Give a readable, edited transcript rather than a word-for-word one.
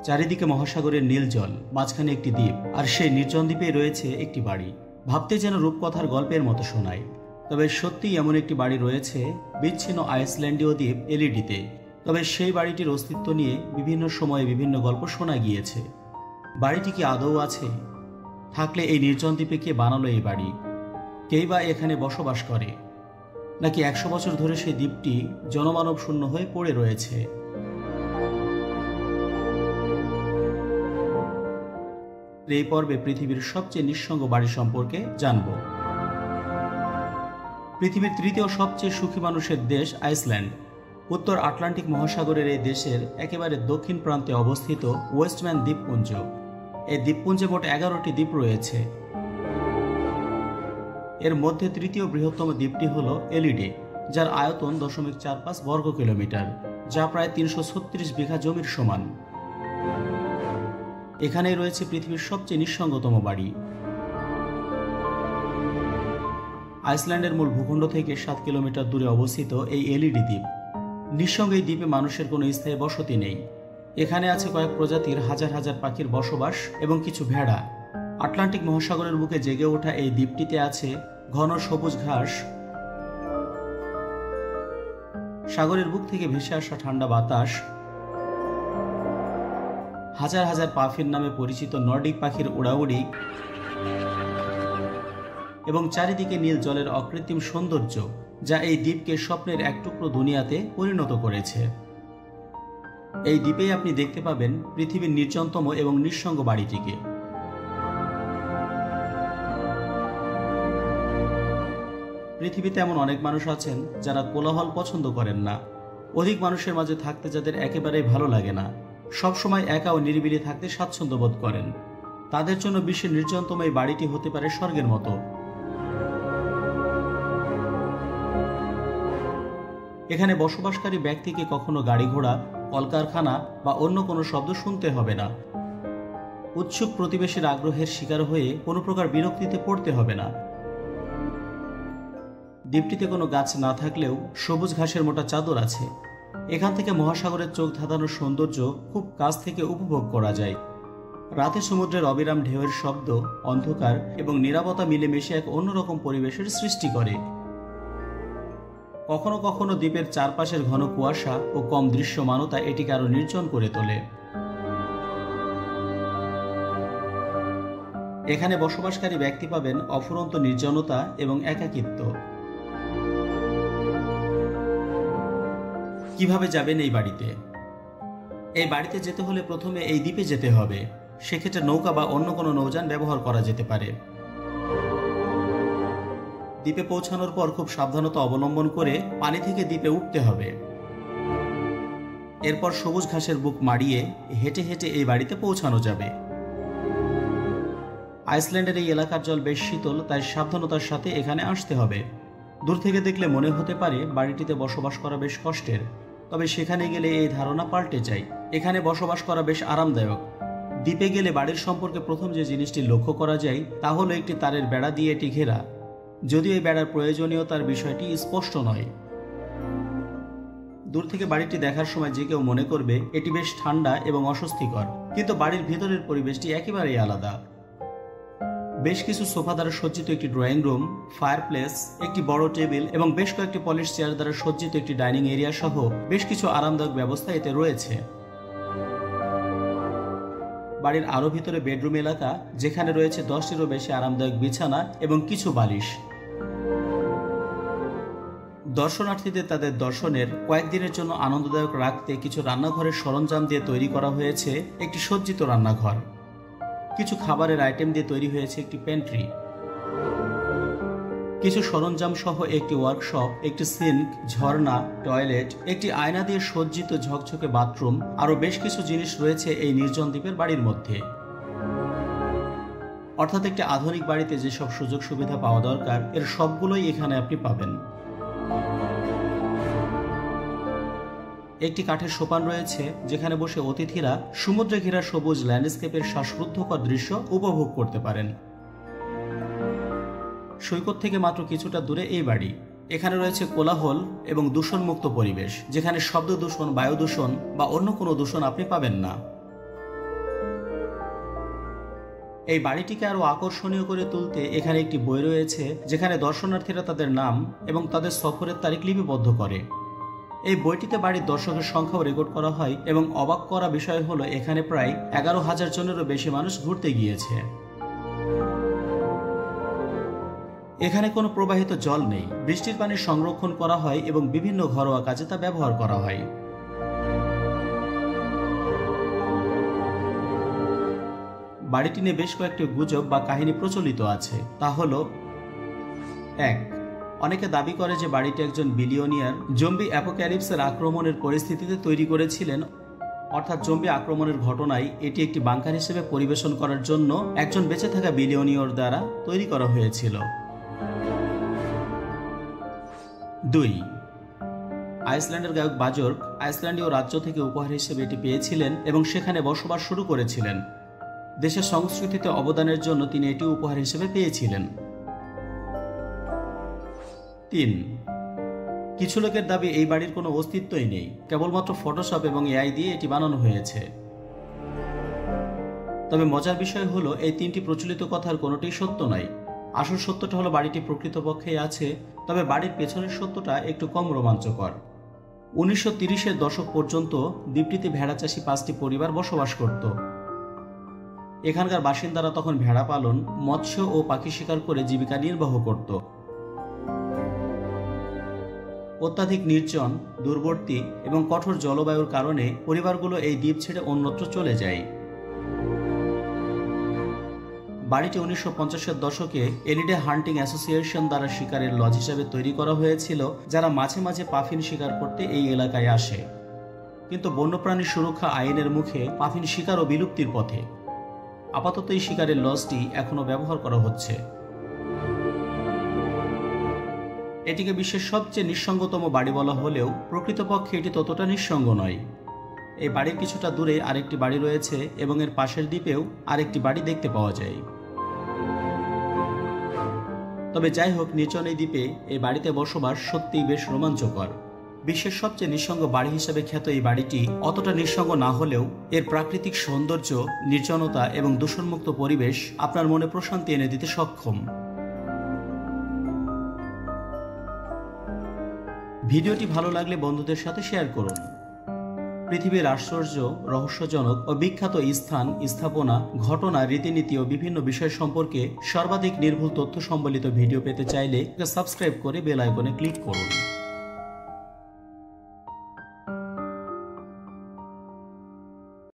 চারিদিকে মহাসাগরের নীল জল, মাঝখানে একটি দ্বীপ, আর সেই নির্জন দ্বীপে রয়েছে একটি বাড়ি। ভাবতে যেন রূপকথার গল্পের মতো শোনায়। তবে সত্যিই এমন একটি বাড়ি রয়েছে বিচ্ছিন্ন আইসল্যান্ডীয় দ্বীপ এলিডিতে। তবে সেই বাড়িটির অস্তিত্ব নিয়ে বিভিন্ন সময়ে বিভিন্ন গল্প শোনা গিয়েছে। বাড়িটি কি আদৌ আছে? থাকলে এই নির্জন দ্বীপে কে বানালো এই বাড়ি? কেই বা এখানে বসবাস করে? নাকি 100 বছর ধরে সেই দ্বীপটি জনমানব শূন্য হয়ে পড়ে রয়েছে? এই পর্বে পৃথিবীর সবচেয়ে নিঃসঙ্গ বাড়ি সম্পর্কে জানব। পৃথিবীর তৃতীয় সবচেয়ে সুখী মানুষের দেশ আইসল্যান্ড। উত্তর আটলান্টিক মহাসাগরের এই দেশের একেবারে দক্ষিণ প্রান্তে অবস্থিত ওয়েস্টম্যান দ্বীপপুঞ্জ। এই দ্বীপপুঞ্জে মোট 11টি দ্বীপ রয়েছে। এর মধ্যে তৃতীয় বৃহত্তম দ্বীপটি হল এলিডে, যার আয়তন 0.45 বর্গ কিলোমিটার, যা প্রায় 336 বিঘা জমির সমান। এখানেই রয়েছে পৃথিবীর সবচেয়ে নিঃসঙ্গতম বাড়ি। আইসল্যান্ডের মূল ভূখণ্ড থেকে 7 কিলোমিটার দূরে অবস্থিত এই এলিডি দ্বীপ। নিঃসঙ্গ এই দ্বীপে মানুষের কোনো স্থায়ী বসতি নেই। এখানে আছে কয়েক প্রজাতির হাজার হাজার পাখির বসবাস এবং কিছু ভেড়া। আটলান্টিক মহাসাগরের বুকে জেগে ওঠা এই দ্বীপটিতে আছে ঘন সবুজ ঘাস, সাগরের বুক থেকে ভেসে আসা ঠান্ডা বাতাস, হাজার হাজার পাফিন নামে পরিচিত নর্ডিক পাখির উড়াউড়ি এবং চারিদিকে নীল জলের অকৃত্রিম সৌন্দর্য, যা এই দ্বীপকে স্বপ্নের এক টুকরো দুনিয়াতে পরিণত করেছে। এই দ্বীপেই আপনি দেখতে পাবেন পৃথিবীর নির্জনতম এবং নিঃসঙ্গ বাড়িটিকে। পৃথিবীতে এমন অনেক মানুষ আছেন যারা কোলাহল পছন্দ করেন না। অধিক মানুষের মাঝে থাকতে যাদের একেবারেই ভালো লাগে না, সবসময় একা ও নিরিবিলি থাকতে স্বাচ্ছন্দ্য বোধ করেন, তাদের জন্য বিশ্বের নির্জনতম এই বাড়িটি হতে পারে স্বর্গের মতো। এখানে বসবাসকারী ব্যক্তিকে কখনো গাড়ি ঘোড়া, কলকারখানা বা অন্য কোনো শব্দ শুনতে হবে না। উৎসুক প্রতিবেশীর আগ্রহের শিকার হয়ে কোনো প্রকার বিরক্তিতে পড়তে হবে না। দ্বীপটিতে কোনো গাছ না থাকলেও সবুজ ঘাসের মোটা চাদর আছে। এখান থেকে মহাসাগরের চোখ ধাঁধানোর সৌন্দর্য খুব কাছ থেকে উপভোগ করা যায়। রাতে সমুদ্রের অবিরাম ঢেউয়ের শব্দ, অন্ধকার এবং নীরবতা মিলেমিশে এক অন্যরকম পরিবেশের সৃষ্টি করে। কখনো কখনো দ্বীপের চারপাশের ঘন কুয়াশা ও কম দৃশ্যমানতা এটিকে আরো নির্জন করে তোলে। এখানে বসবাসকারী ব্যক্তি পাবেন অফুরন্ত নির্জনতা এবং একাকিত্ব। কিভাবে যাবেন এই বাড়িতে? এই বাড়িতে যেতে হলে প্রথমে এই দ্বীপে যেতে হবে। সেক্ষেত্রে নৌকা বা অন্য কোনো নৌযান ব্যবহার করা যেতে পারে। দ্বীপে পৌঁছানোর পর খুব সাবধানতা অবলম্বন করে পানি থেকে দ্বীপে উঠতে হবে। এরপর সবুজ ঘাসের বুক মাড়িয়ে হেঁটে হেঁটে এই বাড়িতে পৌঁছানো যাবে। আইসল্যান্ডের এই এলাকার জল বেশ শীতল, তাই সাবধানতার সাথে এখানে আসতে হবে। দূর থেকে দেখলে মনে হতে পারে বাড়িটিতে বসবাস করা বেশ কষ্টের, তবে সেখানে গেলে এই ধারণা পাল্টে যায়। এখানে বসবাস করা বেশ আরামদায়ক। দ্বীপে গেলে বাড়ির সম্পর্কে প্রথম যে জিনিসটি লক্ষ্য করা যায় তা হলো একটি তারের বেড়া দিয়ে এটি ঘেরা, যদিও এই বেড়ার প্রয়োজনীয়তার বিষয়টি স্পষ্ট নয়। দূর থেকে বাড়িটি দেখার সময় যে কেউ মনে করবে এটি বেশ ঠান্ডা এবং অস্বস্তিকর, কিন্তু বাড়ির ভেতরের পরিবেশটি একেবারেই আলাদা। বেশ কিছু সোফা দ্বারা সজ্জিত একটি ড্রয়িং রুম, ফায়ারপ্লেস, একটি বড় টেবিল এবং বেশ কয়েকটি পলিশ চেয়ার দ্বারা সজ্জিত একটি ডাইনিং এরিয়া সহ বেশ কিছু আরামদায়ক ব্যবস্থা এতে রয়েছে। বাড়ির আরো ভিতরে বেডরুম এলাকা, যেখানে রয়েছে 10টিরও বেশি আরামদায়ক বিছানা এবং কিছু বালিশ। দর্শনার্থীদের তাদের দর্শনের কয়েকদিনের জন্য আনন্দদায়ক রাখতে কিছু রান্নাঘরের সরঞ্জাম দিয়ে তৈরি করা হয়েছে একটি সজ্জিত রান্নাঘর। কিছু খাবারের আইটেম দিয়ে তৈরি হয়েছে একটি প্যান্ট্রি। কিছু সরঞ্জাম সহ একটি ওয়ার্কশপ, একটি সিঙ্ক, ঝর্ণা, টয়লেট, একটি আয়না দিয়ে সজ্জিত ঝকঝকে বাথরুম, আরো বেশ কিছু জিনিস রয়েছে এই নির্জন দ্বীপের বাড়ির মধ্যে। অর্থাৎ একটি আধুনিক বাড়িতে যেসব সুযোগ সুবিধা পাওয়া দরকার এর সবগুলোই এখানে আপনি পাবেন। একটি কাঠের সোপান রয়েছে, যেখানে বসে অতিথিরা সমুদ্রে ঘেরা সবুজ ল্যান্ডস্কেপের শ্বাসরুদ্ধকর দৃশ্য উপভোগ করতে পারেন। সৈকত থেকে মাত্র কিছুটা দূরে এই বাড়ি। এখানে রয়েছে কোলাহল এবং দূষণমুক্ত পরিবেশ, যেখানে শব্দ দূষণ, বায়ু দূষণ বা অন্য কোনো দূষণ আপনি পাবেন না। এই বাড়িটিকে আরো আকর্ষণীয় করে তুলতে এখানে একটি বই রয়েছে, যেখানে দর্শনার্থীরা তাদের নাম এবং তাদের সফরের তারিখ লিপিবদ্ধ করে। এই বইটিতে বাড়ির দর্শকের সংখ্যাও রেকর্ড করা হয় এবং অবাক করা বিষয় হলো এখানে প্রায় 11,000 জনেরও বেশি মানুষ ঘুরতে গিয়েছে। এখানে কোনো প্রবাহিত জল নেই, বৃষ্টির পানি সংরক্ষণ করা হয় এবং বিভিন্ন ঘরোয়া কাজে তা ব্যবহার করা হয়। বাড়িটি নিয়ে বেশ কয়েকটি গুজব বা কাহিনী প্রচলিত আছে। তা হলো 1. অনেকে দাবি করে যে বাড়িটি একজন বিলিয়নিয়ার জম্বি অ্যাপোক্যালিপসের আক্রমণের পরিস্থিতিতে তৈরি করেছিলেন, অর্থাৎ জম্বি আক্রমণের ঘটনায় এটি একটি বাংকার হিসেবে পরিবেশন করার জন্য একজন বেঁচে থাকা বিলিয়নিয়র দ্বারা তৈরি করা হয়েছিল। 2. আইসল্যান্ডের গায়ক বাজর্ক আইসল্যান্ডীয় রাজ্য থেকে উপহার হিসেবে এটি পেয়েছিলেন এবং সেখানে বসবাস শুরু করেছিলেন। দেশের সংস্কৃতিতে অবদানের জন্য তিনি এটি উপহার হিসেবে পেয়েছিলেন। 3. কিছু লোকের দাবি এই বাড়ির কোনো অস্তিত্বই নেই, কেবলমাত্র ফটোশপ এবং এআই দিয়ে এটি বানানো হয়েছে। তবে মজার বিষয় হলো এই 3টি প্রচলিত কথার কোনোটিই সত্য নয়। আসল সত্যটা হলো বাড়িটি প্রকৃতপক্ষেই আছে, তবে বাড়ির পেছনের সত্যটা একটু কম রোমাঞ্চকর। 1930-এর দশক পর্যন্ত দ্বীপটিতে ভেড়া চাষী 5টি পরিবার বসবাস করত। এখানকার বাসিন্দারা তখন ভেড়া পালন, মৎস্য ও পাখি শিকার করে জীবিকা নির্বাহ করত। অত্যাধিক নির্জন, দূরবর্তী এবং কঠোর জলবায়ুর কারণে পরিবারগুলো এই দ্বীপ ছেড়ে অন্যত্র চলে যায়। বাড়িটি 1950-এর দশকে এলিডে হান্টিং অ্যাসোসিয়েশন দ্বারা শিকারের লজ হিসেবে তৈরি করা হয়েছিল, যারা মাঝে মাঝে পাফিন শিকার করতে এই এলাকায় আসে। কিন্তু বন্যপ্রাণী সুরক্ষা আইনের মুখে পাফিন শিকার ও বিলুপ্তির পথে। আপাতত এই শিকারের লজটি এখনো ব্যবহার করা হচ্ছে। এটিকে বিশ্বের সবচেয়ে নিঃসঙ্গতম বাড়ি বলা হলেও প্রকৃতপক্ষে এটি ততটা নিঃসঙ্গ নয়। এই বাড়ির কিছুটা দূরে আরেকটি বাড়ি রয়েছে এবং এর পাশের দ্বীপেও আরেকটি বাড়ি দেখতে পাওয়া যায়। তবে যাই হোক, নির্জন এই দ্বীপে এই বাড়িতে বসবাস সত্যিই বেশ রোমাঞ্চকর। বিশ্বের সবচেয়ে নিঃসঙ্গ বাড়ি হিসেবে খ্যাত এই বাড়িটি অতটা নিঃসঙ্গ না হলেও এর প্রাকৃতিক সৌন্দর্য, নির্জনতা এবং দূষণমুক্ত পরিবেশ আপনার মনে প্রশান্তি এনে দিতে সক্ষম। ভিডিওটি ভালো লাগলে বন্ধুদের সাথে শেয়ার করুন। পৃথিবীর আশ্চর্য, রহস্যজনক ও বিখ্যাত স্থান, স্থাপনা, ঘটনা, রীতিনীতি ও বিভিন্ন বিষয় সম্পর্কে সর্বাধিক নির্ভুল তথ্য সম্বলিত ভিডিও পেতে চাইলে সাবস্ক্রাইব করে বেল আইকনে ক্লিক করুন।